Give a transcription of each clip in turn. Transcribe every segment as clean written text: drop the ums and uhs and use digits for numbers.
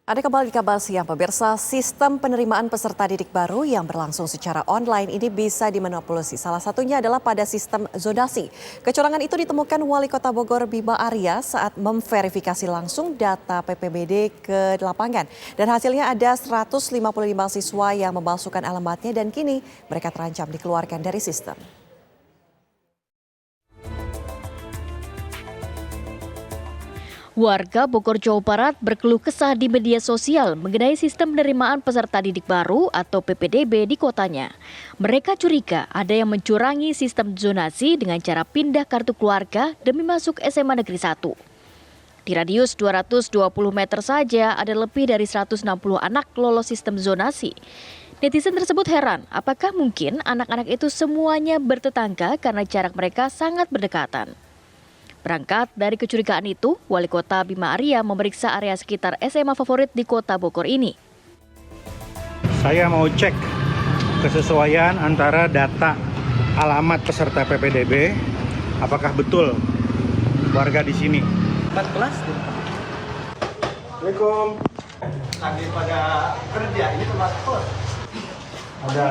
Ada kembali kabar siang pemirsa, sistem penerimaan peserta didik baru yang berlangsung secara online ini bisa dimanipulasi. Salah satunya adalah pada sistem zonasi. Kecurangan itu ditemukan Wali Kota Bogor Bima Arya saat memverifikasi langsung data PPBD ke lapangan. Dan hasilnya ada 155 siswa yang memalsukan alamatnya dan kini mereka terancam dikeluarkan dari sistem. Warga Bogor, Jawa Barat berkeluh kesah di media sosial mengenai sistem penerimaan peserta didik baru atau PPDB di kotanya. Mereka curiga ada yang mencurangi sistem zonasi dengan cara pindah kartu keluarga demi masuk SMA Negeri 1. Di radius 220 meter saja ada lebih dari 160 anak lolos sistem zonasi. Netizen tersebut heran, apakah mungkin anak-anak itu semuanya bertetangga karena jarak mereka sangat berdekatan. Berangkat dari kecurigaan itu, Wali Kota Bima Arya memeriksa area sekitar SMA favorit di Kota Bogor ini. Saya mau cek kesesuaian antara data alamat peserta PPDB, apakah betul warga di sini. 14 tuh. Assalamualaikum. Lagi pada kerja, ini tempat kos. Ada.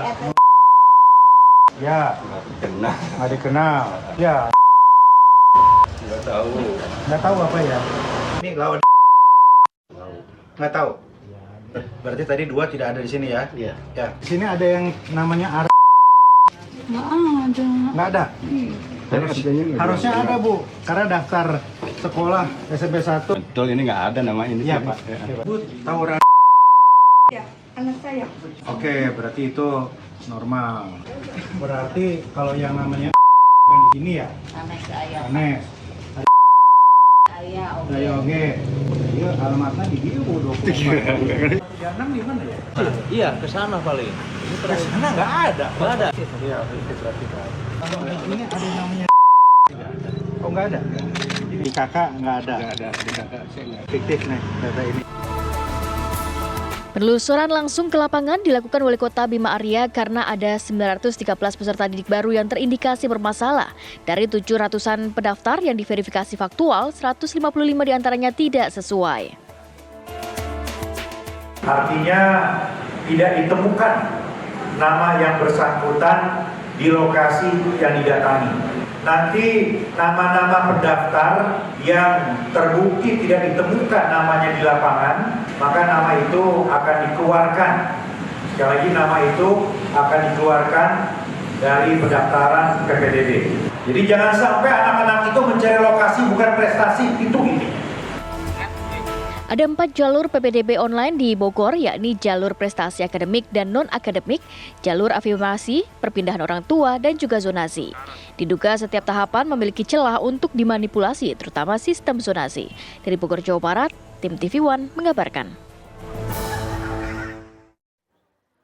Ya. Nggak dikenal. Ya. Nggak tahu apa ya. Ini lawan. Nggak tahu. Berarti tadi dua tidak ada di sini ya? Iya. Ya. Di sini ada yang namanya Nggak ada. Nggak ada. Harusnya ada Bu, karena daftar sekolah SMP 1. Betul, ini nggak ada nama ini. Iya Pak. Bu, tahu Ya, anak saya. Oke, berarti itu normal. Berarti kalau yang namanya bukan di sini ya? Aneh. Saya oke. Iya, alamatnya di dia Bu 24. 36 di mana ya? Iya, ke sana paling. Ini Ke sana nggak ada. Nggak ada. Iya, itu berarti Pak. Kalau ini ada yang namanya Oh nggak ada? Di kakak nggak ada? Nggak ada, di kakak saya nggak. Fiktif nih data ini. Penelusuran langsung ke lapangan dilakukan Wali Kota Bima Arya karena ada 913 peserta didik baru yang terindikasi bermasalah. Dari 700-an pendaftar yang diverifikasi faktual, 155 diantaranya tidak sesuai. Artinya tidak ditemukan nama yang bersangkutan di lokasi yang didatangi. Nanti nama-nama pendaftar yang terbukti tidak ditemukan namanya di lapangan, maka nama itu akan dikeluarkan. Sekali lagi, nama itu akan dikeluarkan dari pendaftaran PPDB. Jadi jangan sampai anak-anak itu mencari lokasi bukan prestasi, itu intinya. Ada 4 jalur PPDB online di Bogor, yakni jalur prestasi akademik dan non-akademik, jalur afirmasi, perpindahan orang tua, dan juga zonasi. Diduga setiap tahapan memiliki celah untuk dimanipulasi, terutama sistem zonasi. Dari Bogor, Jawa Barat, tim TV One mengabarkan.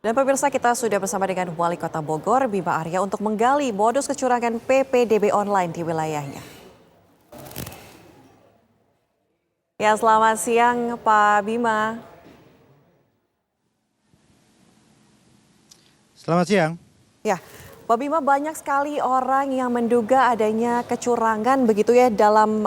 Dan pemirsa, kita sudah bersama dengan Wali Kota Bogor Bima Arya untuk menggali modus kecurangan PPDB online di wilayahnya. Ya, selamat siang Pak Bima. Selamat siang. Ya, Pak Bima, banyak sekali orang yang menduga adanya kecurangan begitu ya dalam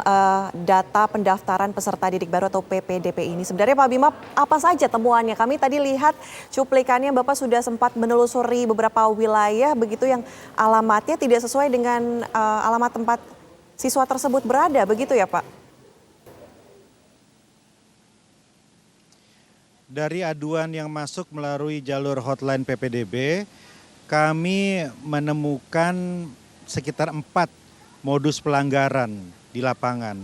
data pendaftaran peserta didik baru atau PPDB ini. Sebenarnya Pak Bima, apa saja temuannya? Kami tadi lihat cuplikannya Bapak sudah sempat menelusuri beberapa wilayah begitu yang alamatnya tidak sesuai dengan alamat tempat siswa tersebut berada, begitu ya Pak? Dari aduan yang masuk melalui jalur hotline PPDB, kami menemukan sekitar 4 modus pelanggaran di lapangan.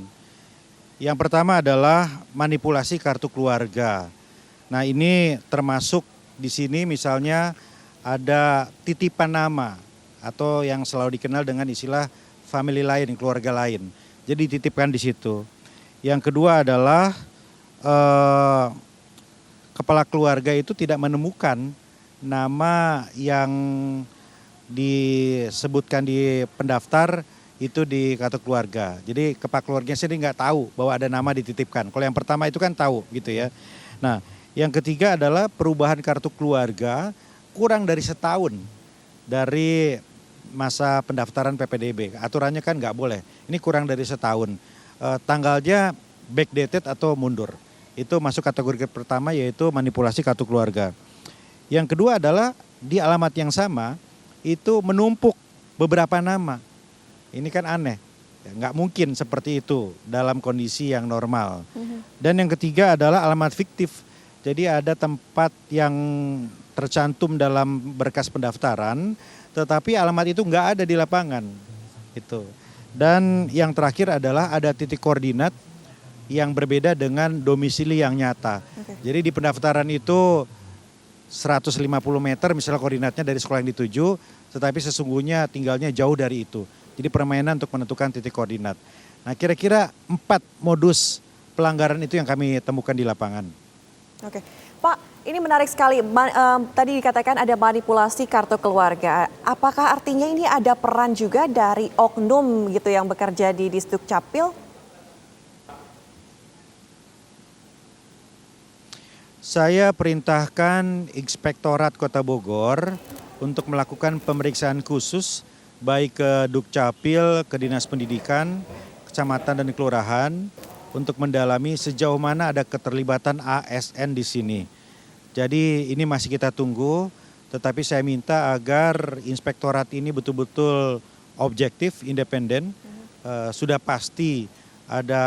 Yang pertama adalah manipulasi kartu keluarga. Nah, ini termasuk di sini misalnya ada titipan nama atau yang selalu dikenal dengan istilah family lain, keluarga lain. Jadi dititipkan di situ. Yang kedua adalah kepala keluarga itu tidak menemukan nama yang disebutkan di pendaftar itu di kartu keluarga. Jadi kepala keluarganya sendiri nggak tahu bahwa ada nama dititipkan. Kalau yang pertama itu kan tahu gitu ya. Nah, yang ketiga adalah perubahan kartu keluarga kurang dari setahun dari masa pendaftaran PPDB. Aturannya kan nggak boleh. Ini kurang dari setahun. Tanggalnya backdated atau mundur. Itu masuk kategori pertama yaitu manipulasi kartu keluarga. Yang kedua adalah di alamat yang sama itu menumpuk beberapa nama. Ini kan aneh, ya, nggak mungkin seperti itu dalam kondisi yang normal. Dan yang ketiga adalah alamat fiktif. Jadi ada tempat yang tercantum dalam berkas pendaftaran, tetapi alamat itu nggak ada di lapangan. Itu. Dan yang terakhir adalah ada titik koordinat yang berbeda dengan domisili yang nyata. Jadi di pendaftaran itu 150 meter misalnya koordinatnya dari sekolah yang dituju, tetapi sesungguhnya tinggalnya jauh dari itu. Jadi permainan untuk menentukan titik koordinat. Nah kira-kira 4 modus pelanggaran itu yang kami temukan di lapangan. Oke, Pak, ini menarik sekali. Tadi dikatakan ada manipulasi kartu keluarga. Apakah artinya ini ada peran juga dari oknum gitu yang bekerja di Disduk Capil? Saya perintahkan Inspektorat Kota Bogor untuk melakukan pemeriksaan khusus baik ke Dukcapil, ke Dinas Pendidikan, Kecamatan dan Kelurahan untuk mendalami sejauh mana ada keterlibatan ASN di sini. Jadi ini masih kita tunggu, tetapi saya minta agar inspektorat ini betul-betul objektif, independen. Sudah pasti ada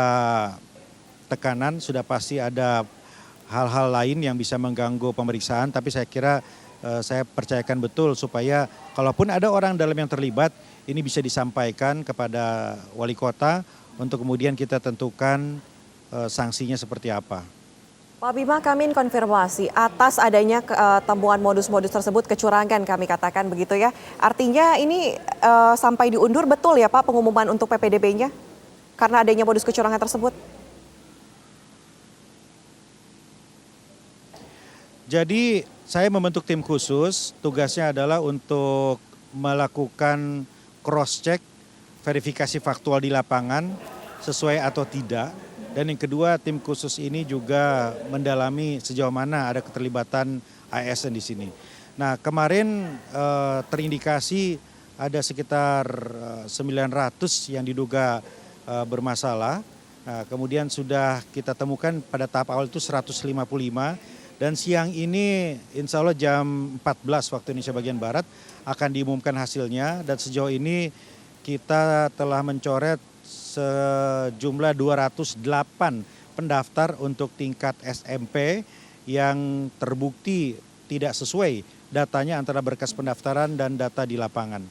tekanan, sudah pasti ada hal-hal lain yang bisa mengganggu pemeriksaan, tapi saya kira saya percayakan betul supaya kalaupun ada orang dalam yang terlibat, ini bisa disampaikan kepada wali kota untuk kemudian kita tentukan sanksinya seperti apa. Pak Bima, kami konfirmasi atas adanya temuan modus-modus tersebut, kecurangan kami katakan begitu ya. Artinya ini sampai diundur betul ya Pak pengumuman untuk PPDB-nya? Karena adanya modus kecurangan tersebut? Jadi saya membentuk tim khusus, tugasnya adalah untuk melakukan cross-check, verifikasi faktual di lapangan, sesuai atau tidak. Dan yang kedua, tim khusus ini juga mendalami sejauh mana ada keterlibatan ASN di sini. Nah kemarin terindikasi ada sekitar 900 yang diduga bermasalah. Nah, kemudian sudah kita temukan pada tahap awal itu 155. Dan siang ini insya Allah jam 14 waktu Indonesia bagian Barat akan diumumkan hasilnya. Dan sejauh ini kita telah mencoret sejumlah 208 pendaftar untuk tingkat SMP yang terbukti tidak sesuai datanya antara berkas pendaftaran dan data di lapangan.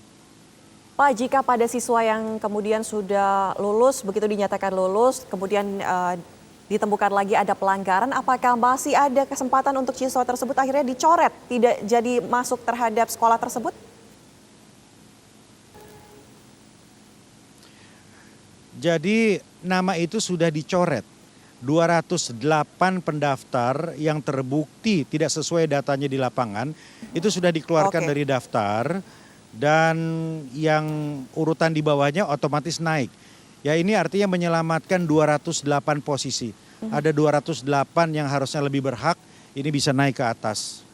Pak, jika pada siswa yang kemudian sudah lulus, begitu dinyatakan lulus, kemudian ditemukan lagi ada pelanggaran, apakah masih ada kesempatan untuk siswa tersebut akhirnya dicoret, tidak jadi masuk terhadap sekolah tersebut? Jadi nama itu sudah dicoret. 208 pendaftar yang terbukti tidak sesuai datanya di lapangan, itu sudah dikeluarkan dari daftar dan yang urutan di bawahnya otomatis naik. Ya ini artinya menyelamatkan 208 posisi. Ada 208 yang harusnya lebih berhak, ini bisa naik ke atas.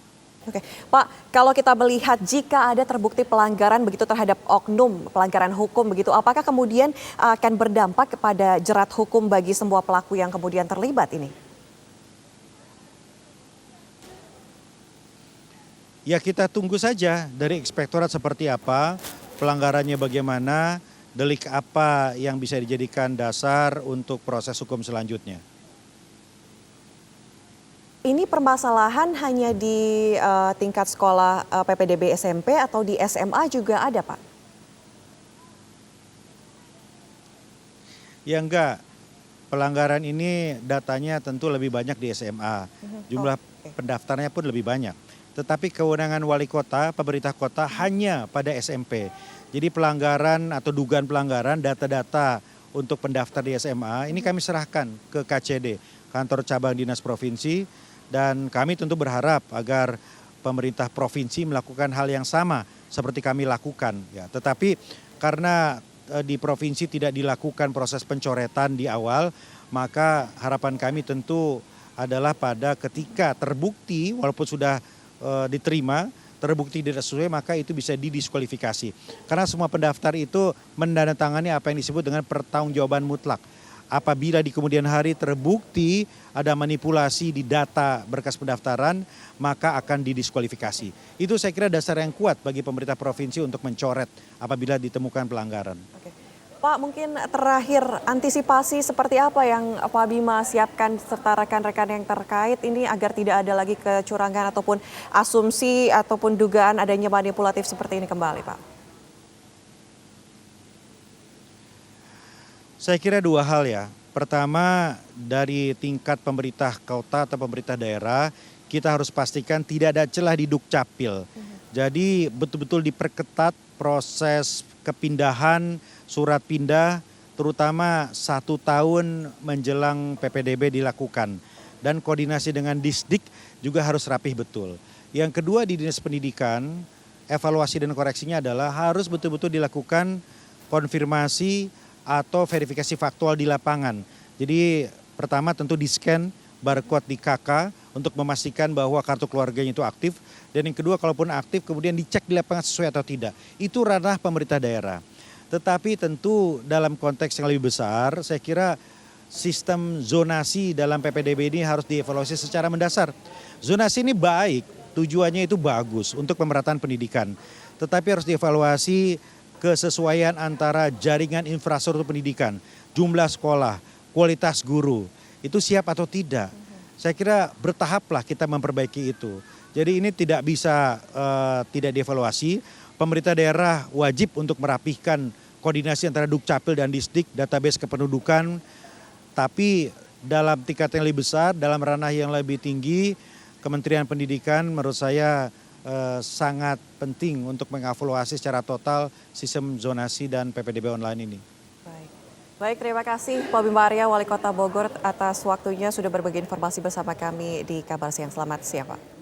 Oke, Pak, kalau kita melihat jika ada terbukti pelanggaran begitu terhadap oknum, pelanggaran hukum begitu, apakah kemudian akan berdampak kepada jerat hukum bagi semua pelaku yang kemudian terlibat ini? Ya kita tunggu saja dari inspektorat seperti apa, pelanggarannya bagaimana, delik apa yang bisa dijadikan dasar untuk proses hukum selanjutnya. Ini permasalahan hanya di tingkat sekolah PPDB SMP atau di SMA juga ada, Pak? Ya enggak, pelanggaran ini datanya tentu lebih banyak di SMA, jumlah pendaftarnya pun lebih banyak. Tetapi kewenangan wali kota, pemerintah kota hanya pada SMP. Jadi pelanggaran atau dugaan pelanggaran data-data untuk pendaftar di SMA ini kami serahkan ke KCD, Kantor Cabang Dinas Provinsi, dan kami tentu berharap agar pemerintah provinsi melakukan hal yang sama seperti kami lakukan. Ya, tetapi karena di provinsi tidak dilakukan proses pencoretan di awal, maka harapan kami tentu adalah pada ketika terbukti walaupun sudah diterima, terbukti tidak sesuai, maka itu bisa didiskualifikasi. Karena semua pendaftar itu menandatangani apa yang disebut dengan pertanggungjawaban mutlak. apabila di kemudian hari terbukti ada manipulasi di data berkas pendaftaran, maka akan didiskualifikasi. Itu saya kira dasar yang kuat bagi pemerintah provinsi untuk mencoret apabila ditemukan pelanggaran. Oke. Pak, mungkin terakhir antisipasi seperti apa yang Pak Bima siapkan serta rekan-rekan yang terkait ini agar tidak ada lagi kecurangan ataupun asumsi ataupun dugaan adanya manipulatif seperti ini kembali, Pak? Saya kira dua hal ya. Pertama, dari tingkat pemerintah kota atau pemerintah daerah, kita harus pastikan tidak ada celah di Dukcapil. Jadi betul-betul diperketat proses kepindahan surat pindah, terutama 1 tahun menjelang PPDB dilakukan. Dan koordinasi dengan Disdik juga harus rapih betul. Yang kedua di Dinas Pendidikan, evaluasi dan koreksinya adalah harus betul-betul dilakukan konfirmasi atau verifikasi faktual di lapangan. Jadi pertama tentu di-scan barcode di KK untuk memastikan bahwa kartu keluarganya itu aktif. Dan yang kedua kalaupun aktif kemudian dicek di lapangan sesuai atau tidak. Itu ranah pemerintah daerah. Tetapi tentu dalam konteks yang lebih besar saya kira sistem zonasi dalam PPDB ini harus dievaluasi secara mendasar. Zonasi ini baik, tujuannya itu bagus untuk pemerataan pendidikan. Tetapi harus dievaluasi kesesuaian antara jaringan infrastruktur pendidikan, jumlah sekolah, kualitas guru, itu siap atau tidak. Saya kira bertahaplah kita memperbaiki itu. Jadi ini tidak bisa tidak dievaluasi. Pemerintah daerah wajib untuk merapihkan koordinasi antara Dukcapil dan Disdik, database kependudukan. Tapi dalam tingkat yang lebih besar, dalam ranah yang lebih tinggi, Kementerian Pendidikan menurut saya sangat penting untuk mengevaluasi secara total sistem zonasi dan PPDB online ini. Baik, terima kasih Pak Bima Arya, Wali Kota Bogor atas waktunya sudah berbagi informasi bersama kami di Kabar Siang. Selamat siang, Pak.